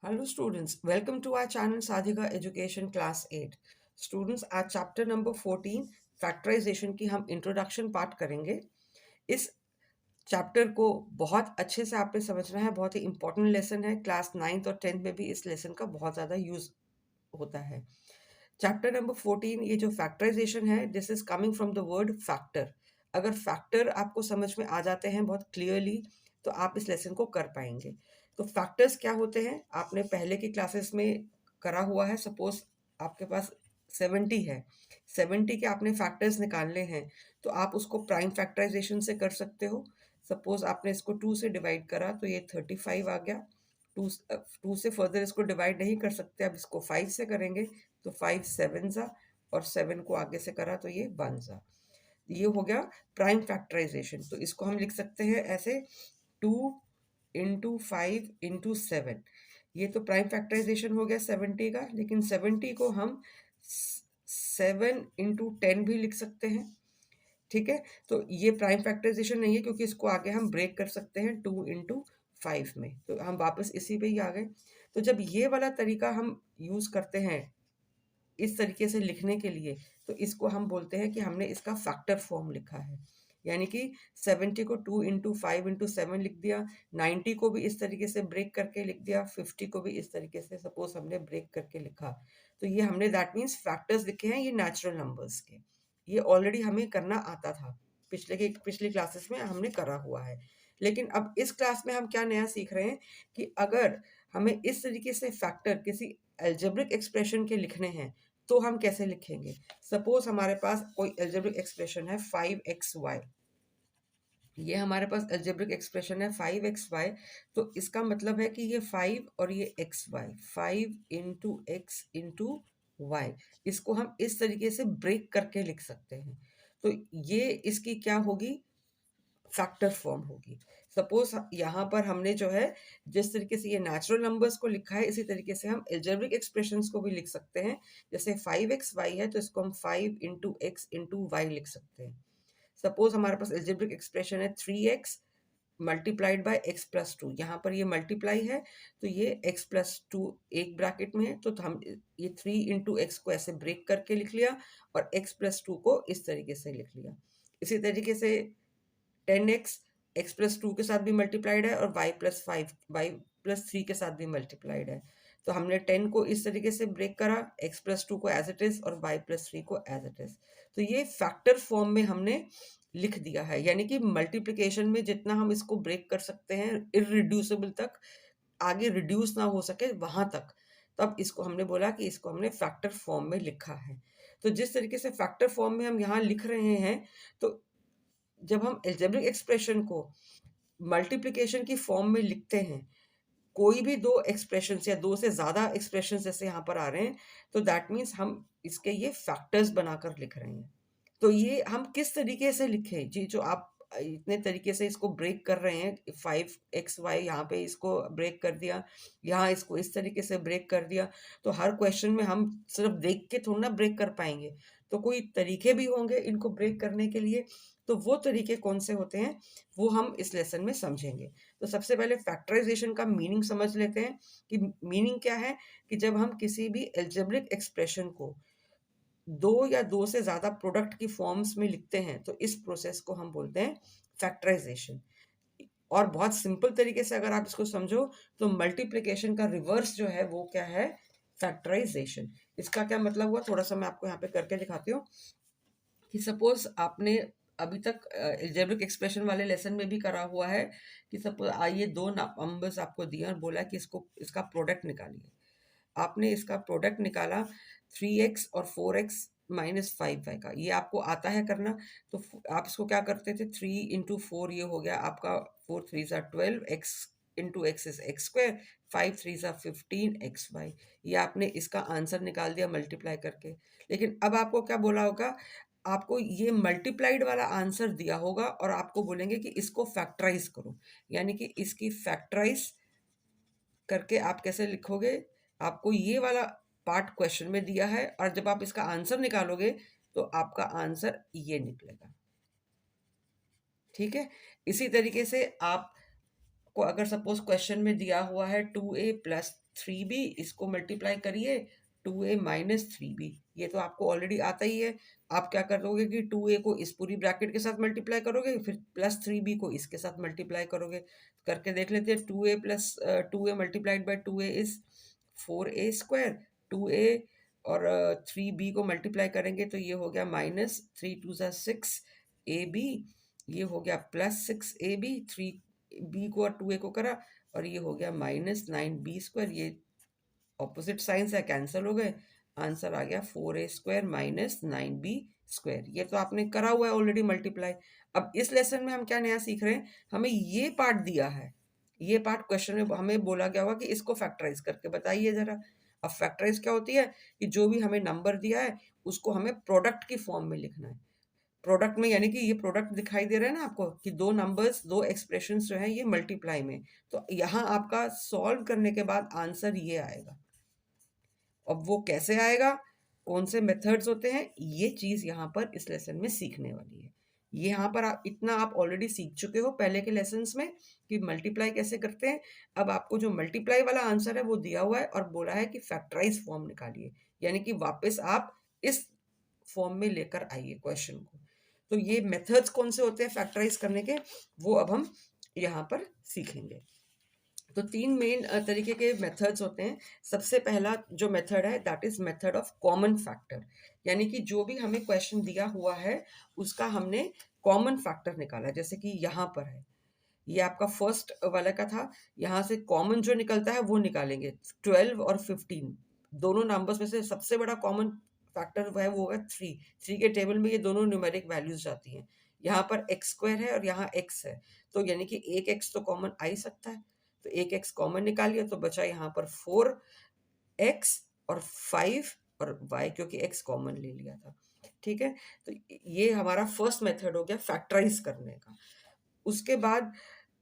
Hello students, welcome to our channel Sadhika Education Class 8. Students, आज chapter number 14 factorization की हम introduction part करेंगे. इस चैप्टर को बहुत अच्छे से आपने समझना है, बहुत ही इंपॉर्टेंट लेसन है. क्लास 9th और 10th में भी इस लेसन का बहुत ज़्यादा यूज होता है. चैप्टर नंबर 14 ये जो फैक्टराइजेशन है, this is coming from the word factor. अगर फैक्टर आपको समझ में आ जाते हैं बहुत क्लियरली तो आप इस लेसन को कर पाएंगे. तो फैक्टर्स क्या होते हैं आपने पहले की क्लासेस में करा हुआ है. सपोज आपके पास 70 है, 70 के आपने फैक्टर्स निकालने हैं तो आप उसको प्राइम फैक्टराइजेशन से कर सकते हो. सपोज आपने इसको 2 से डिवाइड करा तो ये 35 आ गया. 2 से फर्दर इसको डिवाइड नहीं कर सकते, अब इसको 5 से करेंगे तो 5 7 ज़ा और 7 को आगे से करा तो ये 1 ज़ा. ये हो गया प्राइम फैक्टराइजेशन. तो इसको हम लिख सकते हैं ऐसे 2 इंटू 5 इंटू 7. ये तो प्राइम फैक्टराइजेशन हो गया 70 का, लेकिन 70 को हम 7 इंटू 10 भी लिख सकते हैं. ठीक है, तो ये प्राइम फैक्टराइजेशन नहीं है क्योंकि इसको आगे हम ब्रेक कर सकते हैं 2 इंटू 5 में. तो हम वापस इसी पे ही आ गए. तो जब ये वाला तरीका हम यूज करते हैं इस तरीके से लिखने के लिए, तो इसको हम बोलते हैं कि हमने इसका फैक्टर फॉर्म लिखा है. यानी कि 70 को 2 इंटू 5 इंटू 7 लिख दिया, 90 को भी इस तरीके से ब्रेक करके लिख दिया, 50 को भी इस तरीके से सपोज हमने ब्रेक करके लिखा. तो ये हमने दैट मीन्स फैक्टर्स लिखे हैं ये नेचुरल नंबर्स के. ये ऑलरेडी हमें करना आता था, पिछली क्लासेस में हमने करा हुआ है. लेकिन अब इस क्लास में हम क्या नया सीख रहे हैं कि अगर हमें इस तरीके से फैक्टर किसी एल्जेब्रिक एक्सप्रेशन के लिखने हैं तो हम कैसे लिखेंगे. सपोज हमारे पास कोई एल्जेब्रिक एक्सप्रेशन है 5xy. ये हमारे पास एल्जेब्रिक एक्सप्रेशन है 5xy. तो इसका मतलब है कि ये 5 और ये xy, 5 into x into y, इसको हम इस तरीके से ब्रेक करके लिख सकते हैं. तो ये इसकी क्या होगी, फैक्टर फॉर्म होगी. सपोज यहाँ पर हमने जो है जिस तरीके से ये नेचुरल नंबर्स को लिखा है इसी तरीके से हम एल्जेब्रिक एक्सप्रेशंस को भी लिख सकते हैं. जैसे 5xy है तो इसको हम 5 इंटू एक्स इंटू वाई लिख सकते हैं. सपोज हमारे पास एल्जेब्रिक एक्सप्रेशन है 3x multiplied by x plus 2. यहाँ पर ये मल्टीप्लाई है तो ये x प्लस 2 एक ब्रैकेट में है, तो हम ये 3 इंटू एक्स को ऐसे ब्रेक करके लिख लिया और x प्लस 2 को इस तरीके से लिख लिया. इसी तरीके से 10x x प्लस 2 के साथ भी मल्टीप्लाइड है और y प्लस 5 y प्लस 3 के साथ भी मल्टीप्लाइड है. तो हमने 10 को इस तरीके से ब्रेक करा, x प्लस 2 को एज इट इज और y प्लस 3 को एज इट इज. तो ये फैक्टर फॉर्म में हमने लिख दिया है. यानी कि मल्टीप्लिकेशन में जितना हम इसको ब्रेक कर सकते हैं इररिड्यूसिबल तक, आगे रिड्यूस ना हो सके वहां तक, तब इसको हमने बोला कि इसको हमने फैक्टर फॉर्म में लिखा है. तो जिस तरीके से फैक्टर फॉर्म में हम यहाँ लिख रहे हैं, तो जब हम एल्जेब्रिक एक्सप्रेशन को मल्टीप्लिकेशन की फॉर्म में लिखते हैं, कोई भी दो एक्सप्रेशन या दो से ज्यादा एक्सप्रेशन जैसे यहाँ पर आ रहे हैं, तो दैट मीन्स हम इसके ये फैक्टर्स बनाकर लिख रहे हैं. तो ये हम किस तरीके से लिखें जी, जो आप इतने तरीके से इसको ब्रेक कर रहे हैं, 5xy यहाँ पे इसको ब्रेक कर दिया, यहाँ इसको इस तरीके से ब्रेक कर दिया, तो हर क्वेश्चन में हम सिर्फ देख के थोड़ा ना ब्रेक कर पाएंगे. तो कोई तरीके भी होंगे इनको ब्रेक करने के लिए. तो वो तरीके कौन से होते हैं वो हम इस लेसन में समझेंगे. तो सबसे पहले फैक्टराइजेशन का मीनिंग समझ लेते हैं कि मीनिंग क्या है. कि जब हम किसी भी एल्जेब्रिक एक्सप्रेशन को दो या दो से ज्यादा प्रोडक्ट की फॉर्म्स में लिखते हैं तो इस प्रोसेस को हम बोलते हैं फैक्टराइजेशन. और बहुत सिंपल तरीके से अगर आप इसको समझो तो मल्टीप्लिकेशन का रिवर्स जो है वो क्या है, फैक्टराइजेशन. इसका क्या मतलब हुआ, थोड़ा सा मैं आपको यहाँ पे करके दिखाती हूँ. कि सपोज आपने अभी तक एल्जेब्रिक एक्सप्रेशन वाले लेसन में भी करा हुआ है कि सपोज आइए दो नंबर्स आपको दिया और बोला कि इसको इसका प्रोडक्ट निकालिए. आपने इसका प्रोडक्ट निकाला 3x और 4x माइनस 5y का, ये आपको आता है करना. तो आप इसको क्या करते थे, 3 इंटू 4 ये हो गया आपका 4 3 ज़ा 12, x into x is x square, 5 3 ज़ा 15 xy. ये आपने इसका आंसर निकाल दिया मल्टीप्लाई करके. लेकिन अब आपको क्या बोला होगा, आपको ये मल्टीप्लाइड वाला आंसर दिया होगा और आपको बोलेंगे कि इसको फैक्टराइज करो. यानी कि इसकी फैक्टराइज करके आप कैसे लिखोगे, आपको ये वाला पार्ट क्वेश्चन में दिया है और जब आप इसका आंसर निकालोगे तो आपका आंसर ये निकलेगा. ठीक है, इसी तरीके से आपको अगर सपोज क्वेश्चन में दिया हुआ है 2a प्लस 3b, इसको मल्टीप्लाई करिए 2a माइनस 3b, ये तो आपको ऑलरेडी आता ही है। आप क्या करोगे कि 2a को इस पूरी ब्रैकेट के साथ मल्टीप्लाई करोगे, फिर प्लस 3b को इसके साथ मल्टीप्लाई करोगे। करके देख लेते हैं। 2a plus 2a multiplied by 2a is 4a square, 2a और 3b को मल्टीप्लाई करेंगे तो ये हो गया माइनस 3 2 6 ab, ये हो गया प्लस 6ab, 3b को और 2a को करा और ये हो गया माइनस 9b स्क्वायर। ये ऑपोजिट साइंस है, कैंसिल हो गए, आंसर आ गया 4a square minus 9b square. ये तो आपने करा हुआ है ऑलरेडी मल्टीप्लाई। अब इस लेसन में हम क्या नया सीख रहे हैं, हमें ये पार्ट दिया है, ये पार्ट क्वेश्चन में हमें बोला गया होगा कि इसको फैक्टराइज करके बताइए जरा। अब फैक्टराइज क्या होती है कि जो भी हमें नंबर दिया है उसको हमें प्रोडक्ट की फॉर्म में लिखना है। प्रोडक्ट में यानी कि ये प्रोडक्ट दिखाई दे रहा है ना आपको कि दो नंबर्स, दो एक्सप्रेशंस जो है ये मल्टीप्लाई में, तो यहाँ आपका सॉल्व करने के बाद आंसर ये आएगा। अब वो कैसे आएगा, कौन से मेथड्स होते हैं, ये चीज यहाँ पर इस लेसन में सीखने वाली है। ये यहाँ पर आप इतना आप ऑलरेडी सीख चुके हो पहले के लेसन्स में कि मल्टीप्लाई कैसे करते हैं। अब आपको जो मल्टीप्लाई वाला आंसर है वो दिया हुआ है और बोला है कि फैक्टराइज फॉर्म निकालिए, यानी कि वापस आप इस फॉर्म में लेकर आइए क्वेश्चन को। तो ये मेथड्स कौन से होते हैं फैक्टराइज करने के, वो अब हम यहाँ पर सीखेंगे। तो तीन मेन तरीके के मेथड्स होते हैं। सबसे पहला जो मेथड है that is method of common factor, यानी कि जो भी हमें क्वेश्चन दिया हुआ है उसका हमने कॉमन फैक्टर निकाला। जैसे कि यहाँ पर है, ये आपका फर्स्ट वाला का था, यहाँ से कॉमन जो निकलता है वो निकालेंगे। 12 और 15 दोनों नंबर्स में से सबसे बड़ा कॉमन फैक्टर है वो होगा 3। 3 के टेबल में ये दोनों न्यूमेरिक वैल्यूज जाती हैं। यहाँ पर एक्स स्क्वायर है और यहाँ एक्स है, तो यानी कि एक एक्स तो कॉमन आ ही सकता है, तो एक एक्स कॉमन निकालिए तो बचा यहाँ पर 4x और 5 और y, क्योंकि x कॉमन ले लिया था। ठीक है, तो ये हमारा फर्स्ट मेथड हो गया फैक्टराइज करने का। उसके बाद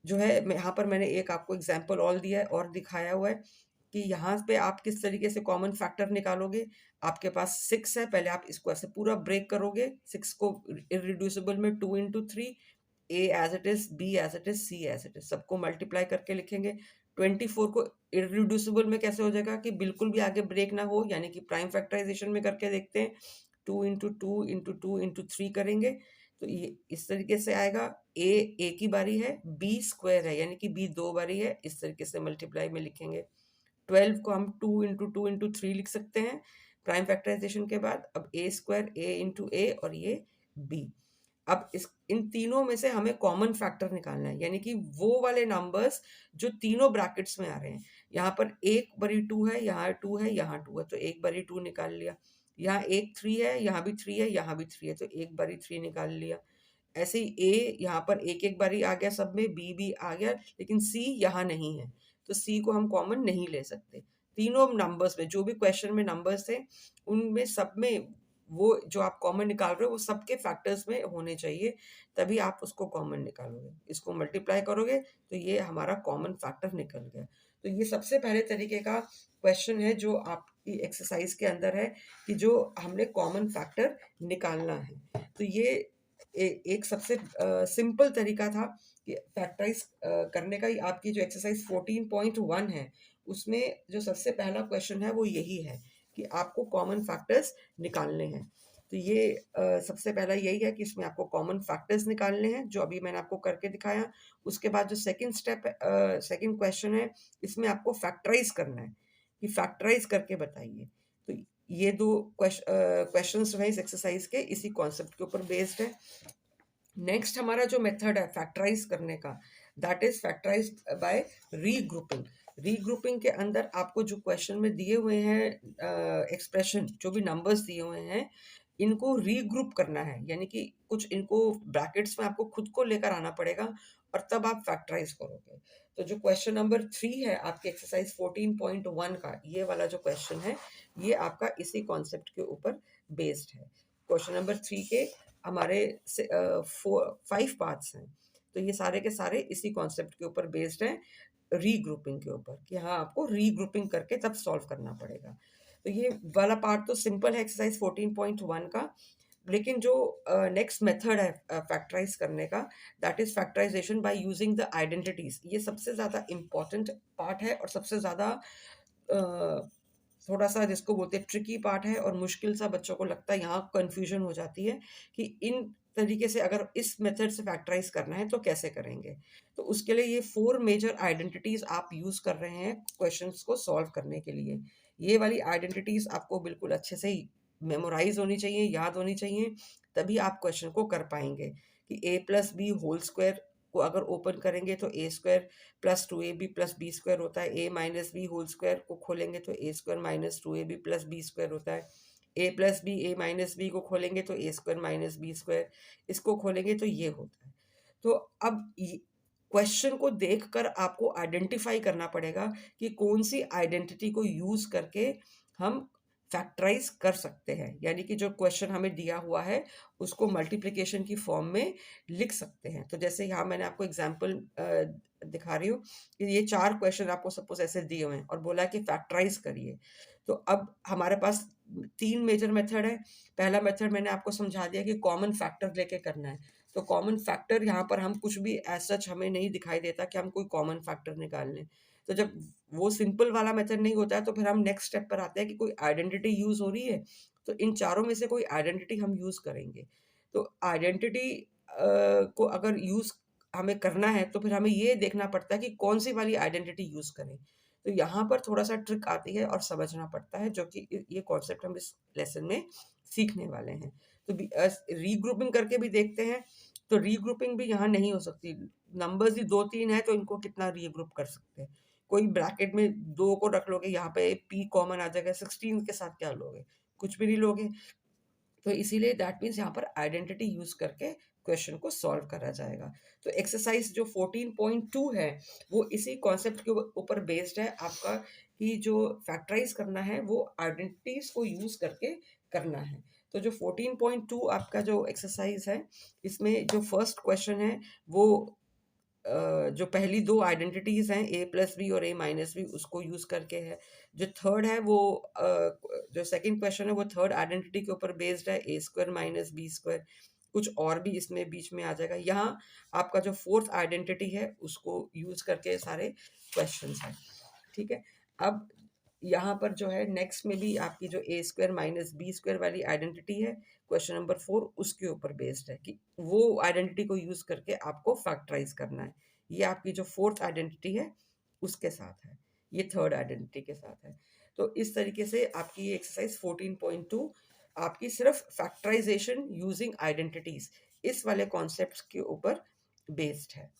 जो है यहाँ पर मैंने एक आपको एग्जाम्पल और दिया है और दिखाया हुआ है कि यहाँ पे आप किस तरीके से कॉमन फैक्टर निकालोगे। आपके पास 6 है, पहले आप इसको ऐसे पूरा ब्रेक करोगे, 6 को इररिड्यूसिबल में 2 into 3, A as it is, B as it is, C as it is, सबको मल्टीप्लाई करके लिखेंगे। 24 को इररिड्यूसिबल में कैसे हो जाएगा कि बिल्कुल भी आगे ब्रेक ना हो, यानी कि प्राइम फैक्टराइजेशन में करके देखते हैं। 2 into 2 into 2 into 3 करेंगे तो ये इस तरीके से आएगा। ए की बारी है, बी स्क्वायर है यानी कि बी दो बारी है, इस तरीके से मल्टीप्लाई में लिखेंगे। 12 को हम 2 into 2 into 3 लिख सकते हैं प्राइम फैक्टराइजेशन के बाद। अब ए स्क्वायर, ए इंटू ए और ये बी। अब इस इन तीनों में से हमें कॉमन फैक्टर निकालना है, यानी कि वो वाले नंबर्स जो तीनों ब्रैकेट्स में आ रहे हैं। यहाँ पर एक बरी 2 है, यहाँ 2 है, यहाँ 2 है, तो एक बरी 2 निकाल लिया। यहाँ एक 3 है, यहाँ भी 3 है, यहाँ भी 3 है, तो एक बारी 3 निकाल लिया। ऐसे ही ए यहाँ पर एक एक बारी आ गया सब में, बी भी आ गया, लेकिन सी यहाँ नहीं है, तो सी को हम कॉमन नहीं ले सकते। तीनों नंबर्स में जो भी क्वेश्चन में नंबर्स थे उनमें सब में वो जो आप कॉमन निकाल रहे हो वो सबके फैक्टर्स में होने चाहिए, तभी आप उसको कॉमन निकालोगे। इसको मल्टीप्लाई करोगे तो ये हमारा कॉमन फैक्टर निकल गया। तो ये सबसे पहले तरीके का क्वेश्चन है जो आपकी एक्सरसाइज के अंदर है कि जो हमने कॉमन फैक्टर निकालना है। तो ये एक सबसे सिंपल तरीका था कि फैक्टराइज करने का। आपकी जो एक्सरसाइज 14.1 है उसमें जो सबसे पहला क्वेश्चन है वो यही है कि आपको कॉमन फैक्टर्स निकालने हैं। तो ये सबसे पहला यही है कि इसमें आपको कॉमन फैक्टर्स निकालने हैं जो अभी मैंने आपको करके दिखाया। उसके बाद जो सेकंड स्टेप सेकंड क्वेश्चन है इसमें आपको फैक्टराइज करना है कि फैक्टराइज करके बताइए। तो ये दो क्वेश्चंस हैं इस एक्सरसाइज के, इसी कॉन्सेप्ट के ऊपर बेस्ड है। नेक्स्ट हमारा जो मेथड है फैक्टराइज करने का that is factorize by regrouping. Regrouping के अंदर आपको जो क्वेश्चन में दिए हुए हैं एक्सप्रेशन, जो भी नंबर्स दिए हुए हैं, इनको रीग्रुप करना है, यानी कि कुछ इनको ब्रैकेट्स में आपको खुद को लेकर आना पड़ेगा और तब आप फैक्टराइज करोगे। तो जो क्वेश्चन नंबर 3 है आपके एक्सरसाइज 14.1 का, ये वाला जो क्वेश्चन है ये आपका इसी कॉन्सेप्ट के ऊपर बेस्ड है। क्वेश्चन नंबर 3 के हमारे 5 पार्ट्स हैं, तो ये सारे के सारे इसी कॉन्सेप्ट के ऊपर बेस्ड हैं, रीग्रुपिंग के ऊपर, कि हाँ आपको रीग्रुपिंग करके तब सॉल्व करना पड़ेगा। तो ये वाला पार्ट तो सिंपल है एक्सरसाइज 14.1 का, लेकिन जो नेक्स्ट मेथड है फैक्टराइज करने का that is factorization by using the identities. ये सबसे ज़्यादा इम्पॉर्टेंट पार्ट है और सबसे ज़्यादा थोड़ा सा जिसको बोलते हैं ट्रिकी पार्ट है और मुश्किल सा बच्चों को लगता है, यहाँ कंफ्यूजन हो जाती है कि इन तरीके से अगर इस मेथड से फैक्टराइज करना है तो कैसे करेंगे। तो उसके लिए ये 4 मेजर आइडेंटिटीज आप यूज कर रहे हैं क्वेश्चंस को सॉल्व करने के लिए। ये वाली आइडेंटिटीज आपको बिल्कुल अच्छे से मेमोराइज होनी चाहिए, याद होनी चाहिए, तभी आप क्वेश्चन को कर पाएंगे। कि a plus B whole square को अगर ओपन करेंगे तो a square plus 2ab plus B square होता है, a minus B whole square को खोलेंगे तो a square minus 2ab plus B square होता है, a plus B a minus B को खोलेंगे तो a square minus B square, इसको खोलेंगे तो ये होता है। तो अब क्वेश्चन को देखकर आपको आइडेंटिफाई करना पड़ेगा कि कौन सी आइडेंटिटी को यूज करके हम फैक्टराइज कर सकते हैं, यानी कि जो क्वेश्चन हमें दिया हुआ है उसको मल्टीप्लिकेशन की फॉर्म में लिख सकते हैं। तो जैसे यहाँ मैंने आपको एग्जांपल दिखा रही हूँ कि ये 4 क्वेश्चन आपको सपोज ऐसे दिए हुए हैं और बोला है कि फैक्टराइज करिए। तो अब हमारे पास 3 मेजर मेथड है। पहला मेथड मैंने आपको समझा दिया कि कॉमन फैक्टर लेके करना है। तो कॉमन फैक्टर यहाँ पर हम कुछ भी एज सच हमें नहीं दिखाई देता कि हम कोई कॉमन फैक्टर निकाल लें। तो जब वो सिंपल वाला मेथड नहीं होता है तो फिर हम नेक्स्ट स्टेप पर आते हैं कि कोई आइडेंटिटी यूज हो रही है, तो इन चारों में से कोई आइडेंटिटी हम यूज करेंगे। तो आइडेंटिटी को अगर यूज हमें करना है तो फिर हमें ये देखना पड़ता है कि कौन सी वाली आइडेंटिटी यूज करें। तो यहाँ पर थोड़ा सा ट्रिक आती है और समझना पड़ता है, जो कि ये कॉन्सेप्ट हम इस लेसन में सीखने वाले हैं। तो रीग्रुपिंग करके भी देखते हैं। तो रीग्रुपिंग भी यहाँ नहीं हो सकती, नंबर्स ही 2-3 है तो इनको कितना रीग्रुप कर सकते हैं। कोई ब्रैकेट में 2 को रख लोगे, यहाँ पे p कॉमन आ जाएगा, 16 के साथ क्या लोगे, कुछ भी नहीं लोगे। तो इसीलिए दैट मीन्स यहाँ पर आइडेंटिटी यूज करके क्वेश्चन को सॉल्व करा जाएगा। तो एक्सरसाइज जो 14.2 है वो इसी कॉन्सेप्ट के ऊपर बेस्ड है आपका, कि जो फैक्टराइज करना है वो आइडेंटिटीज को यूज करके करना है। तो जो 14.2 आपका जो एक्सरसाइज है, इसमें जो फर्स्ट क्वेश्चन है वो जो पहली 2 आइडेंटिटीज हैं a प्लस बी और a माइनस बी, उसको यूज करके है। जो थर्ड है वो जो सेकंड क्वेश्चन है वो थर्ड आइडेंटिटी के ऊपर बेस्ड है, a square minus B square. कुछ और भी इसमें बीच में आ जाएगा। यहाँ आपका जो फोर्थ आइडेंटिटी है उसको यूज करके सारे क्वेश्चंस हैं। ठीक है। अब यहाँ पर जो है नेक्स्ट में भी आपकी जो a square minus B square वाली आइडेंटिटी है, क्वेश्चन नंबर 4 उसके ऊपर बेस्ड है कि वो आइडेंटिटी को यूज करके आपको फैक्टराइज करना है। ये आपकी जो फोर्थ आइडेंटिटी है उसके साथ है, ये थर्ड आइडेंटिटी के साथ है। तो इस तरीके से आपकी ये एक्सरसाइज 14.2 आपकी सिर्फ फैक्टराइजेशन यूजिंग आइडेंटिटीज इस वाले कॉन्सेप्ट के ऊपर बेस्ड है।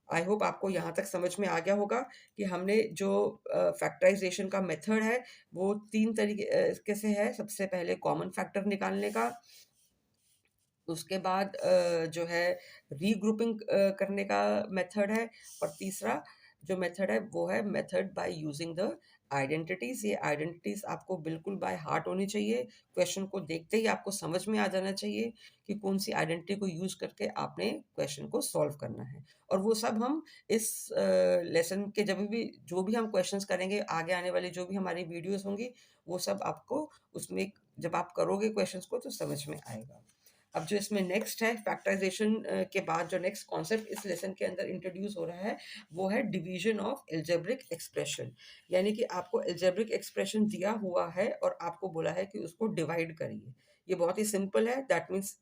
आई होप आपको यहाँ तक समझ में आ गया होगा कि हमने जो फैक्टराइजेशन का मेथड है वो 3 तरीके से है। सबसे पहले कॉमन फैक्टर निकालने का, उसके बाद जो है रीग्रुपिंग करने का मेथड है, और तीसरा जो मेथड है वो है method by using the identities. ये आइडेंटिटीज आपको बिल्कुल बाय हार्ट होनी चाहिए। क्वेश्चन को देखते ही आपको समझ में आ जाना चाहिए कि कौन सी आइडेंटिटी को यूज करके आपने क्वेश्चन को सॉल्व करना है। और वो सब हम इस लेसन के जब भी जो भी हम क्वेश्चंस करेंगे, आगे आने वाली जो भी हमारी वीडियोस होंगी, वो सब आपको उसमें जब आप करोगे क्वेश्चंस को तो समझ में आएगा। अब जो इसमें नेक्स्ट है फैक्टराइजेशन के बाद जो नेक्स्ट कॉन्सेप्ट इस लेसन के अंदर इंट्रोड्यूस हो रहा है वो है डिवीजन ऑफ एल्जेब्रिक एक्सप्रेशन। यानी कि आपको एल्जेब्रिक एक्सप्रेशन दिया हुआ है और आपको बोला है कि उसको डिवाइड करिए। ये बहुत ही सिंपल है, that means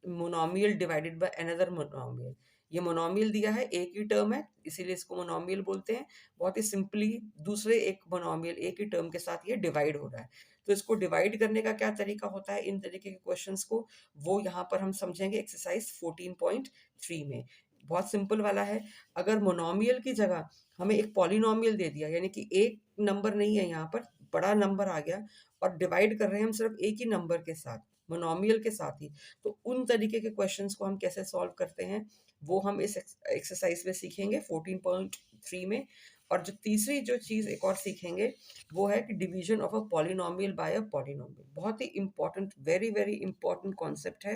monomial divided by another monomial. ये मोनोमियल दिया है, एक ही टर्म है इसीलिए इसको मोनोमियल बोलते हैं। बहुत ही सिंपली दूसरे एक मोनोमियल एक ही टर्म के साथ ये डिवाइड हो रहा है। तो इसको डिवाइड करने का क्या तरीका होता है इन तरीके के क्वेश्चंस को, वो यहाँ पर हम समझेंगे एक्सरसाइज 14.3 में। बहुत सिंपल वाला है। अगर मोनोमियल की जगह हमें एक पॉलिनोमियल दे दिया, यानी कि एक नंबर नहीं है यहाँ पर, बड़ा नंबर आ गया, और डिवाइड कर रहे हैं हम सिर्फ एक ही नंबर के साथ, मोनोमियल के साथ ही, तो उन तरीके के क्वेश्चंस को हम कैसे सॉल्व करते हैं वो हम इस एक्सरसाइज में सीखेंगे 14.3 में। और जो तीसरी जो चीज़ एक और सीखेंगे वो है कि division of a polynomial by a polynomial. बहुत ही important, very very important concept है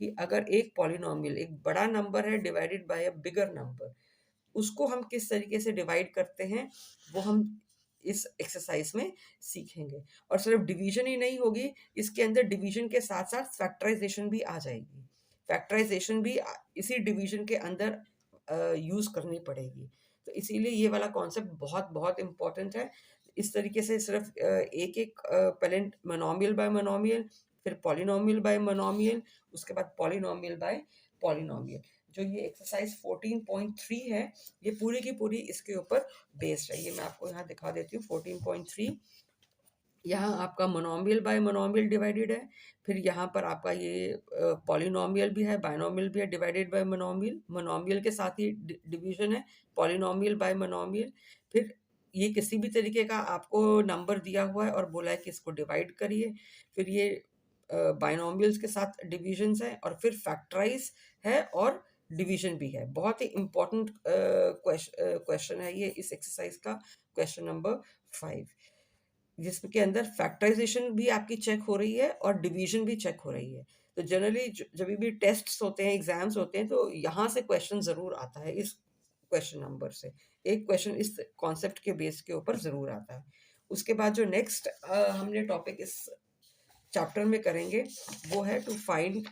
कि अगर एक पॉलिनोमियल एक बड़ा नंबर है divided by a bigger number, उसको हम किस तरीके से डिवाइड करते हैं वो हम इस एक्सरसाइज में सीखेंगे। और सिर्फ डिवीजन ही नहीं होगी, इसके अंदर डिवीजन के साथ साथ फैक्टराइजेशन भी आ जाएगी। फैक्टराइजेशन भी इसी डिवीजन के अंदर यूज करनी पड़ेगी। तो इसीलिए ये वाला कॉन्सेप्ट बहुत बहुत इंपॉर्टेंट है। इस तरीके से सिर्फ एक-एक पहले मोनोमियल बाय मोनोमियल, फिर पॉलिनोमियल बाय मोनोमियल, उसके बाद पॉलिनोमियल बाय पॉलिनोमियल। जो ये एक्सरसाइज 14.3 है, ये पूरी की पूरी इसके ऊपर बेस्ड है। ये मैं आपको यहाँ दिखा देती हूँ 14.3। यहाँ आपका मोनोमियल बाय मोनोमियल डिवाइडेड है, फिर यहाँ पर आपका ये पॉलिनोमियल भी है, बायनोमियल भी है, डिवाइडेड बाय मोनोमियल, मोनोमियल के साथ ही डिवीजन है, पॉलिनोमियल बाय मोनोमियल। फिर ये किसी भी तरीके का आपको नंबर दिया हुआ है और बोला है कि इसको डिवाइड करिए, फिर ये बायनोमियल्स के साथ डिविजन्स है, और फिर फैक्टराइज है और डिवीजन भी है। बहुत ही इंपॉर्टेंट क्वेश्चन है ये इस एक्सरसाइज का, क्वेश्चन नंबर 5, जिसके अंदर फैक्टराइजेशन भी आपकी चेक हो रही है और डिवीजन भी चेक हो रही है। तो जनरली जब भी टेस्ट्स होते हैं, एग्जाम्स होते हैं, तो यहाँ से क्वेश्चन जरूर आता है, इस क्वेश्चन नंबर से एक क्वेश्चन इस कॉन्सेप्ट के बेस के ऊपर जरूर आता है। उसके बाद जो नेक्स्ट हमने टॉपिक इस चैप्टर में करेंगे वो है टू फाइंड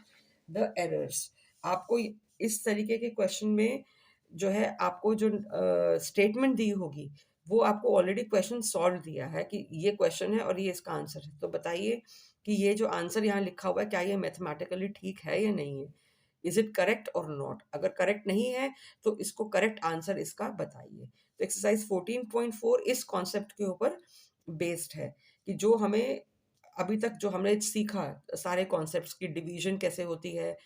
द एरर्स। आपको इस तरीके के क्वेश्चन में जो है, आपको जो स्टेटमेंट दी होगी, वो आपको ऑलरेडी क्वेश्चन सॉल्व दिया है कि ये क्वेश्चन है और ये इसका आंसर है। तो बताइए कि ये जो आंसर यहाँ लिखा हुआ है, क्या ये मैथमेटिकली ठीक है या नहीं है, इज इट करेक्ट और नॉट। अगर करेक्ट नहीं है तो इसको करेक्ट आंसर इसका बताइए। तो एक्सरसाइज 14.4 इस कॉन्सेप्ट के ऊपर बेस्ड है कि जो हमें अभी तक जो हमने सीखा, सारे कॉन्सेप्ट्स की डिवीजन कैसे होती है,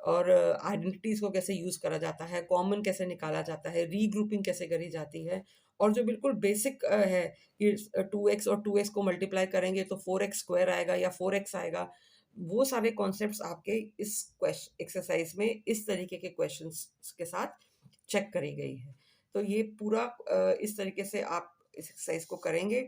और आइडेंटिटीज को कैसे यूज करा जाता है, कॉमन कैसे निकाला जाता है, रीग्रुपिंग कैसे करी जाती है, और जो बिल्कुल बेसिक है कि 2x और 2x को मल्टीप्लाई करेंगे तो 4x स्क्वायर आएगा या 4x आएगा, वो सारे कॉन्सेप्ट्स आपके इस एक्सरसाइज में इस तरीके के क्वेश्चंस के साथ चेक करी गई है। तो ये पूरा इस तरीके से आप इस एक्सरसाइज को करेंगे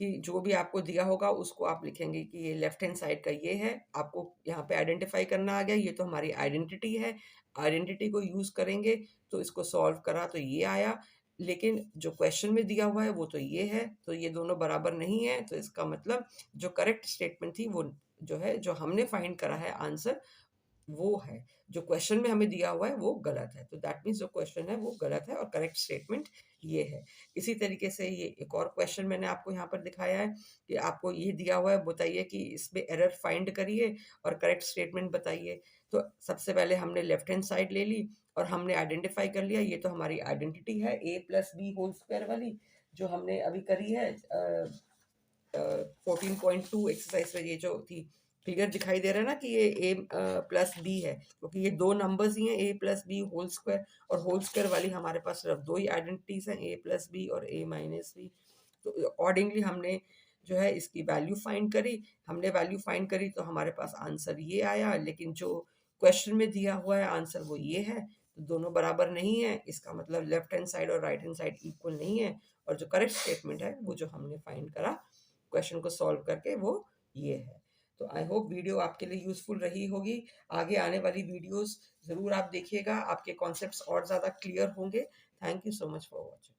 कि जो भी आपको दिया होगा उसको आप लिखेंगे कि ये लेफ्ट हैंड साइड का ये है, आपको यहाँ पे आइडेंटिफाई करना आ गया, ये तो हमारी आइडेंटिटी है, आइडेंटिटी को यूज करेंगे तो इसको सॉल्व करा तो ये आया, लेकिन जो क्वेश्चन में दिया हुआ है वो तो ये है, तो ये दोनों बराबर नहीं है, तो इसका मतलब जो करेक्ट स्टेटमेंट थी वो जो है, जो हमने फाइंड करा है आंसर, वो है, जो क्वेश्चन में हमें दिया हुआ है वो गलत है। तो दैट मीन्स जो क्वेश्चन है वो गलत है और करेक्ट स्टेटमेंट ये है। इसी तरीके से ये एक और क्वेश्चन मैंने आपको यहाँ पर दिखाया है कि आपको ये दिया हुआ है, बताइए कि इसमें एरर फाइंड करिए और करेक्ट स्टेटमेंट बताइए। तो सबसे पहले हमने लेफ्ट हैंड साइड ले ली और हमने आइडेंटिफाई कर लिया, ये तो हमारी आइडेंटिटी है a+b² वाली, जो हमने अभी करी है 14.2 एक्सरसाइज में। ये जो थी, क्लियर दिखाई दे रहा है ना कि ये a+b है, क्योंकि ये दो नंबर्स ही हैं, a+b² और होल स्क्वायर वाली हमारे पास सिर्फ दो ही आइडेंटिटीज हैं, a+b और a-b। तो अकॉर्डिंगली हमने जो है इसकी वैल्यू फाइंड करी, हमने वैल्यू फाइंड करी तो हमारे पास आंसर ये आया, लेकिन जो क्वेश्चन में दिया हुआ है आंसर वो ये है, तो दोनों बराबर नहीं है, इसका मतलब लेफ्ट हैंड साइड और राइट हैंड साइड इक्वल नहीं है, और जो करेक्ट स्टेटमेंट है वो जो हमने फाइंड करा क्वेश्चन को सॉल्व करके वो ये है। तो आई होप वीडियो आपके लिए यूजफुल रही होगी। आगे आने वाली वीडियोस ज़रूर आप देखिएगा, आपके कॉन्सेप्ट्स और ज़्यादा क्लियर होंगे। Thank you so much for watching.